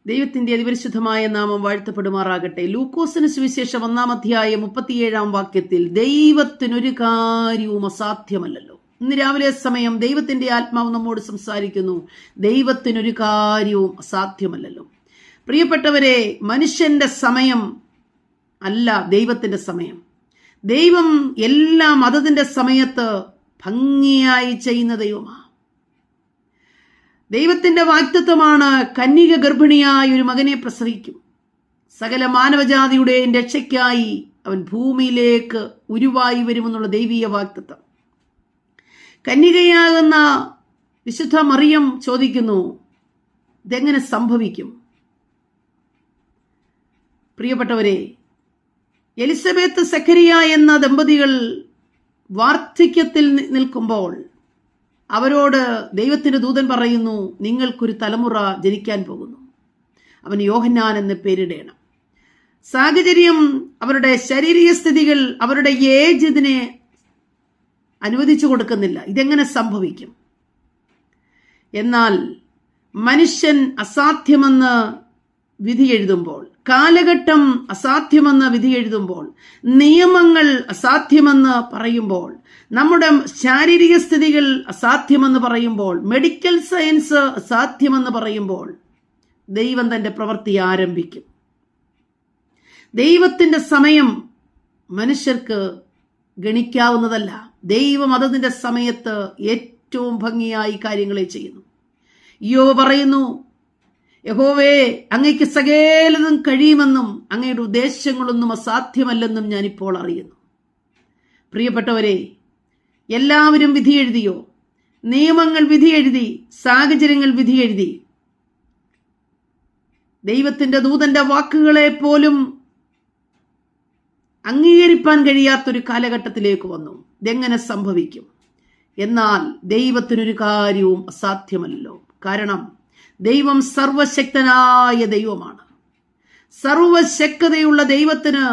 ദൈവത്തിന്റെ അതിപരിശുദ്ധമായ നാമം വാഴ്ത്തപ്പെടുമാറാകട്ടെ. ലൂക്കോസിന് സുവിശേഷം 1-ാം അധ്യായം 37-ാം വാക്യത്തിൽ ദൈവത്തിനൊരു കാര്യവും അസാധ്യമല്ലല്ലോ. ഇന്ന് രാവിലെ സമയം ദൈവത്തിന്റെ ആത്മാവ് നമ്മോട് സംസാരിക്കുന്നു. ദൈവത്തിനൊരു കാര്യവും അസാധ്യമല്ലല്ലോ. പ്രിയപ്പെട്ടവരെ, മനുഷ്യന്റെ സമയം അല്ല ദൈവത്തിന്റെ സമയം. ദൈവം എല്ലാം അതതിന്റെ സമയത്ത് ഭംഗിയായി ചെയ്യുന്ന ദൈവമാണ്. ദൈവത്തിന്റെ വാഗ്ദത്തമാണ് കന്യക ഗർഭിണിയായി ഒരു മകനെ പ്രസവിക്കും. സകല മാനവജാതിയുടെ രക്ഷയ്ക്കായി അവൻ ഭൂമിയിലേക്ക് ഉരുവായി വരുമെന്നുള്ള ദൈവീയ വാഗ്ദത്തം. കന്യകയാകുന്ന വിശുദ്ധ മറിയം ചോദിക്കുന്നു, ഇതെങ്ങനെ സംഭവിക്കും? പ്രിയപ്പെട്ടവരെ, എലിസബത്ത് സഖരിയ എന്ന ദമ്പതികൾ വാർദ്ധക്യത്തിൽ നിൽക്കുമ്പോൾ അവരോട് ദൈവത്തിന്റെ ദൂതൻ പറയുന്നു, നിങ്ങൾക്കൊരു തലമുറ ജനിക്കാൻ പോകുന്നു, അവൻ യോഹന്നാൻ എന്ന് പേരിടേണം. സാഹചര്യം, അവരുടെ ശാരീരിക സ്ഥിതികൾ, അവരുടെ ഏജ് ഇതിനെ അനുവദിച്ചു കൊടുക്കുന്നില്ല. ഇതെങ്ങനെ സംഭവിക്കും? എന്നാൽ മനുഷ്യൻ അസാധ്യമെന്ന് വിധി എഴുതുമ്പോൾ, കാലഘട്ടം അസാധ്യമെന്ന് വിധി എഴുതുമ്പോൾ, നിയമങ്ങൾ അസാധ്യമെന്ന് പറയുമ്പോൾ, നമ്മുടെ ശാരീരിക സ്ഥിതികൾ അസാധ്യമെന്ന് പറയുമ്പോൾ, മെഡിക്കൽ സയൻസ് അസാധ്യമെന്ന് പറയുമ്പോൾ, ദൈവം തന്റെ പ്രവൃത്തി ആരംഭിക്കും. ദൈവത്തിന്റെ സമയം മനുഷ്യർക്ക് ഗണിക്കാവുന്നതല്ല. ദൈവം അതതിന്റെ സമയത്ത് ഏറ്റവും ഭംഗിയായി കാര്യങ്ങളെ ചെയ്യുന്നു. യോബ് പറയുന്നു, യഹോവേ, അങ്ങയ്ക്ക് സകലതും കഴിയുമെന്നും അങ്ങയുടെ ഉദ്ദേശങ്ങളൊന്നും അസാധ്യമല്ലെന്നും ഞാനിപ്പോൾ അറിയുന്നു. പ്രിയപ്പെട്ടവരെ, എല്ലാവരും വിധി എഴുതിയോ? നിയമങ്ങൾ വിധി എഴുതി, സാഹചര്യങ്ങൾ വിധി എഴുതി. ദൈവത്തിന്റെ ദൂതന്റെ വാക്കുകളെ പോലും അംഗീകരിക്കാൻ കഴിയാത്തൊരു കാലഘട്ടത്തിലേക്ക് വന്നു. ഇതെങ്ങനെ സംഭവിക്കും? എന്നാൽ ദൈവത്തിനൊരു കാര്യവും അസാധ്യമല്ലോ. കാരണം ദൈവം സർവശക്തനായ ദൈവമാണ്. സർവശക്തതയുള്ള ദൈവത്തിന്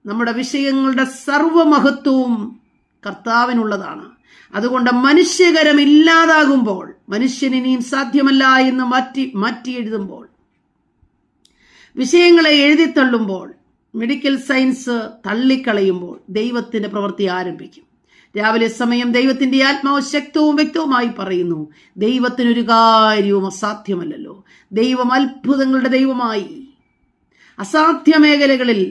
നമ്മുടെ വിഷയങ്ങളുടെ സർവമഹത്വവും കർത്താവിനുള്ളതാണ്. അതുകൊണ്ട് മനുഷ്യകരം ഇല്ലാതാകുമ്പോൾ, മനുഷ്യനിനിയും സാധ്യമല്ല എന്ന് മാറ്റി എഴുതുമ്പോൾ, വിഷയങ്ങളെ എഴുതിത്തള്ളുമ്പോൾ, മെഡിക്കൽ സയൻസ് തള്ളിക്കളയുമ്പോൾ ദൈവത്തിന്റെ പ്രവൃത്തി ആരംഭിക്കും. രാവിലെ സമയം ദൈവത്തിന്റെ ആത്മാവ് ശക്തവും വ്യക്തവുമായി പറയുന്നു, ദൈവത്തിനൊരു കാര്യവും അസാധ്യമല്ലല്ലോ. ദൈവം അത്ഭുതങ്ങളുടെ ദൈവമായി അസാധ്യ മേഖലകളിൽ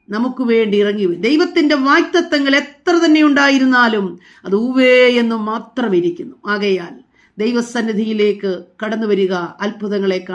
നമുക്ക് വേണ്ടി ഇറങ്ങി. ദൈവത്തിന്റെ വാഗ്ദത്തങ്ങൾ എത്ര തന്നെ ഉണ്ടായിരുന്നാലും അത് ഊവേ എന്നും മാത്രം ഇരിക്കുന്നു. ആകയാൽ ദൈവസന്നിധിയിലേക്ക് കടന്നു വരിക, അത്ഭുതങ്ങളെ കാണുക.